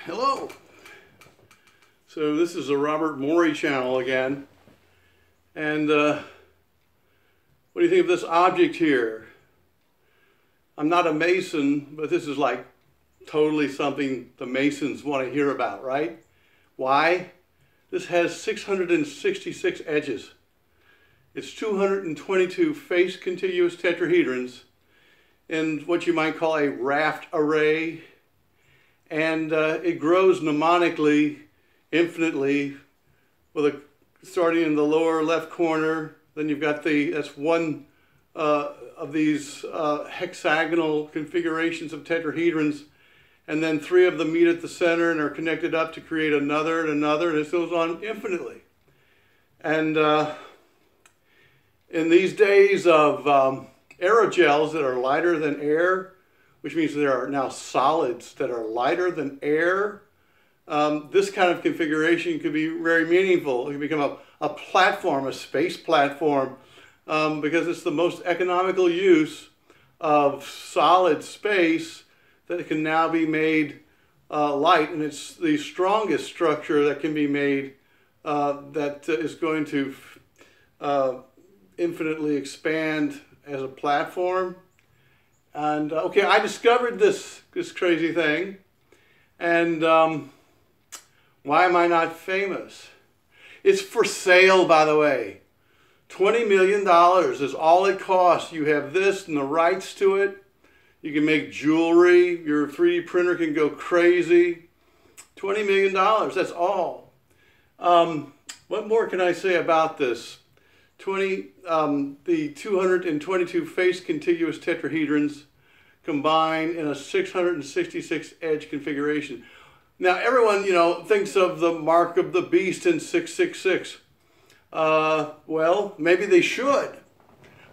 Hello. So this is the Robert Morey channel again. And what do you think of this object here? I'm not a Mason, but this is like totally something the Masons want to hear about, right? Why? This has 666 edges. It's 222 face contiguous tetrahedrons in what you might call a raft array. And it grows mnemonically, infinitely, with starting in the lower left corner. Then you've got that's one of these hexagonal configurations of tetrahedrons. And then 3 of them meet at the center and are connected up to create another and another, and it goes on infinitely. And in these days of aerogels that are lighter than air, which means there are now solids that are lighter than air, this kind of configuration could be very meaningful. It can become a platform, a space platform, because it's the most economical use of solid space that it can now be made light, and it's the strongest structure that can be made that is going to infinitely expand as a platform. And okay, I discovered this crazy thing, and why am I not famous? It's for sale, by the way. $20 million is all it costs. You have this and the rights to it. You can make jewelry. Your 3D printer can go crazy. $20 million, that's all. What more can I say about this? The 222 face contiguous tetrahedrons combine in a 666 edge configuration. Now everyone, thinks of the mark of the beast in 666. Well, maybe they should.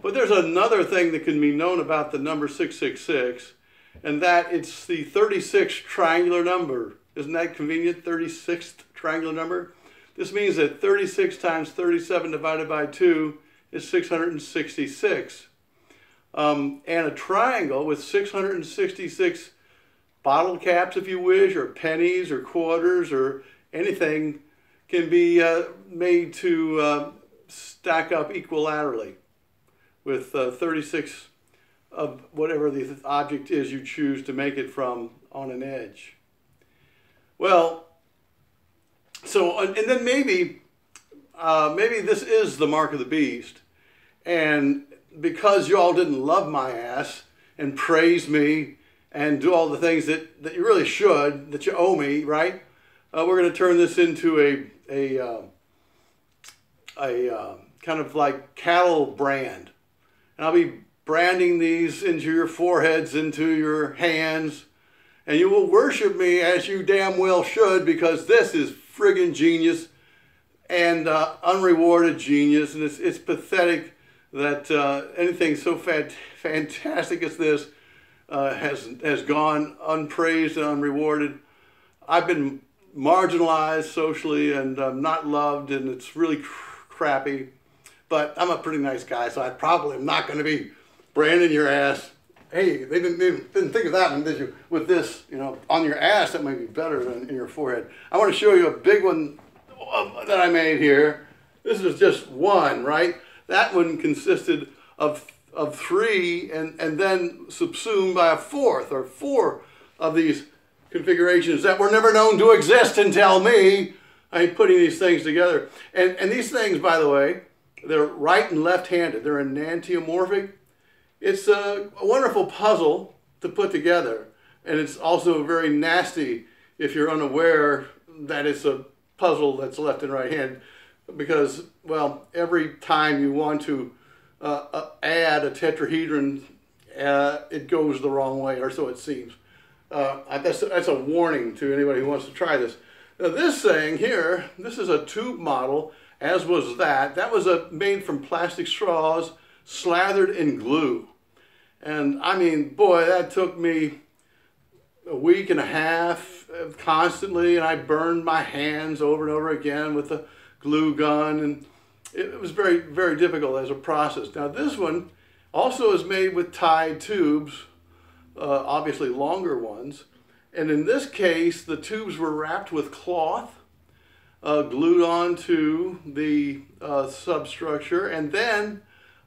But there's another thing that can be known about the number 666, and that it's the 36th triangular number. Isn't that convenient? 36th triangular number? This means that 36 times 37 divided by 2 is 666. And a triangle with 666 bottle caps, if you wish, or pennies or quarters or anything can be made to stack up equilaterally with 36 of whatever the object is you choose to make it from on an edge. Well, so, and then maybe this is the mark of the beast, and because you all didn't love my ass and praise me and do all the things that you really should, that you owe me, right? We're going to turn this into a kind of like cattle brand. And I'll be branding these into your foreheads, into your hands, and you will worship me as you damn well should, because this is friggin' genius and unrewarded genius, and it's pathetic that anything so fantastic as this has gone unpraised and unrewarded. I've been marginalized socially and not loved, and it's really crappy. But I'm a pretty nice guy, so I probably am not going to be branding your ass. Hey, they didn't think of that one, did you? With this, on your ass, that might be better than in your forehead. I want to show you a big one that I made here. This is just one, right? That one consisted of 3 and then subsumed by a 4th, or 4 of these configurations that were never known to exist until me. I'm putting these things together. And these things, by the way, they're right and left-handed. They're enantiomorphic. It's a wonderful puzzle to put together. And it's also very nasty if you're unaware that it's a puzzle that's left and right-handed. Because, well, every time you want to add a tetrahedron, it goes the wrong way, or so it seems. That's a warning to anybody who wants to try this. Now this thing here, this is a tube model, as was that. That was made from plastic straws slathered in glue. And I mean, boy, that took me a week and a half constantly, and I burned my hands over and over again with the glue gun, and it was very, very difficult as a process. Now this one also is made with tied tubes, obviously longer ones, And in this case, the tubes were wrapped with cloth, glued onto the substructure, and then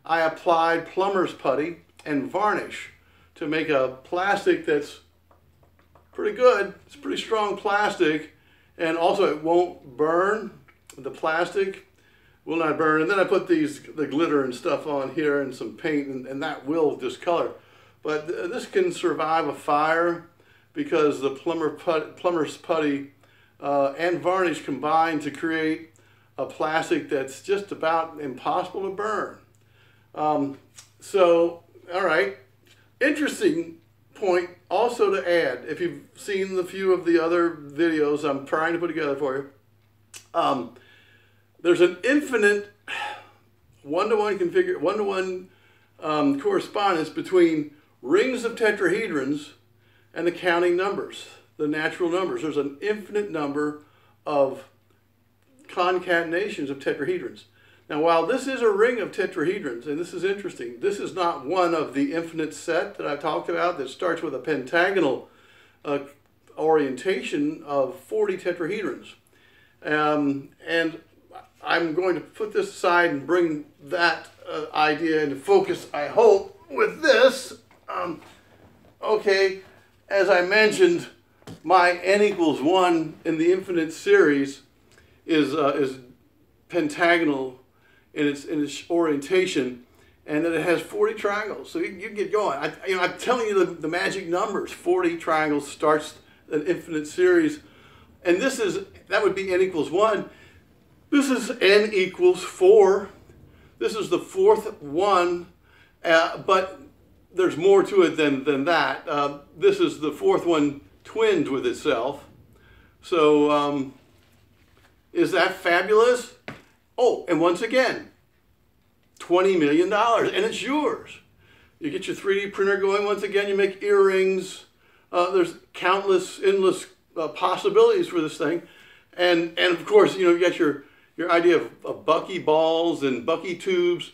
I applied plumber's putty and varnish to make a plastic that's pretty good. It's pretty strong plastic, and also it won't burn. The plastic will not burn. And then I put the glitter and stuff on here and some paint, and that will discolor. But this can survive a fire because the plumber's putty and varnish combine to create a plastic that's just about impossible to burn. So, all right, interesting point also to add. If you've seen the few of the other videos I'm trying to put together for you, there's an infinite one-to-one correspondence between rings of tetrahedrons and the counting numbers, the natural numbers. There's an infinite number of concatenations of tetrahedrons. Now, while this is a ring of tetrahedrons, and this is interesting, this is not one of the infinite set that I talked about that starts with a pentagonal orientation of 40 tetrahedrons. And I'm going to put this aside and bring that idea into focus, I hope, with this. Okay, as I mentioned, my n equals 1 in the infinite series is pentagonal in its orientation, and that it has 40 triangles. So you can get going. I'm telling you the magic numbers. 40 triangles starts an infinite series, and that would be n equals 1. This is n equals 4. This is the fourth one, but there's more to it than that. This is the fourth one twinned with itself. So is that fabulous? Oh, and once again, $20 million, and it's yours. You get your 3D printer going once again, you make earrings. There's countless, endless possibilities for this thing. And of course, you got your idea of Bucky balls and Bucky tubes.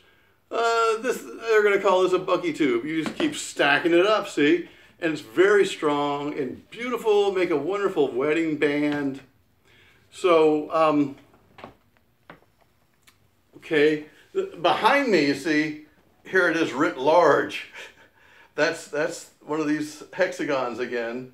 They're going to call this a Bucky tube. You just keep stacking it up, see? And it's very strong and beautiful, make a wonderful wedding band. So, okay, behind me, you see, here it is writ large. That's one of these hexagons again.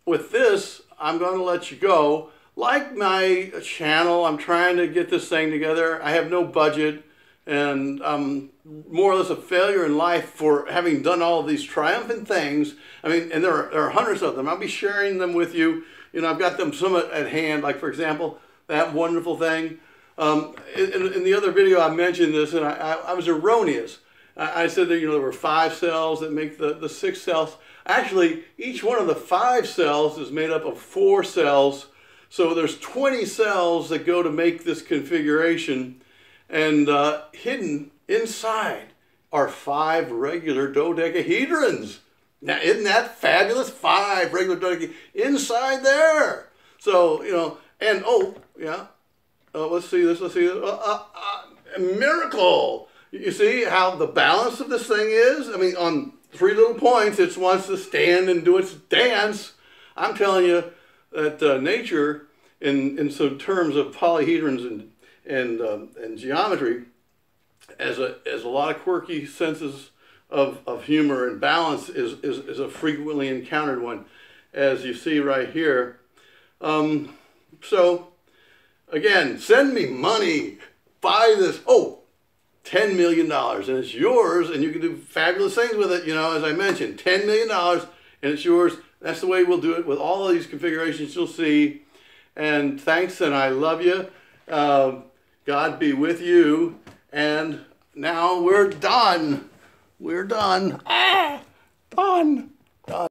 With this, I'm going to let you go. Like my channel, I'm trying to get this thing together. I have no budget, and I'm more or less a failure in life for having done all of these triumphant things. I mean, and there are hundreds of them. I'll be sharing them with you. I've got them somewhat at hand. Like, for example, that wonderful thing. In the other video, I mentioned this, and I was erroneous. I said that, there were 5 cells that make the 6 cells. Actually, each one of the 5 cells is made up of 4 cells. So there's 20 cells that go to make this configuration, and hidden inside are 5 regular dodecahedrons. Now, isn't that fabulous? 5 regular dodecahedrons inside there. So, and oh, yeah, let's see this, a miracle. You see how the balance of this thing is? I mean, on 3 little points, it wants to stand and do its dance. I'm telling you that nature, in some terms of polyhedrons and geometry, as a lot of quirky senses of humor and balance, is a frequently encountered one, as you see right here. So again, send me money, buy this. Oh, $10 million, and it's yours, and you can do fabulous things with it. As I mentioned, $10 million, and it's yours. That's the way we'll do it with all of these configurations you'll see. And thanks, and I love you. God be with you. And now we're done. We're done. Done.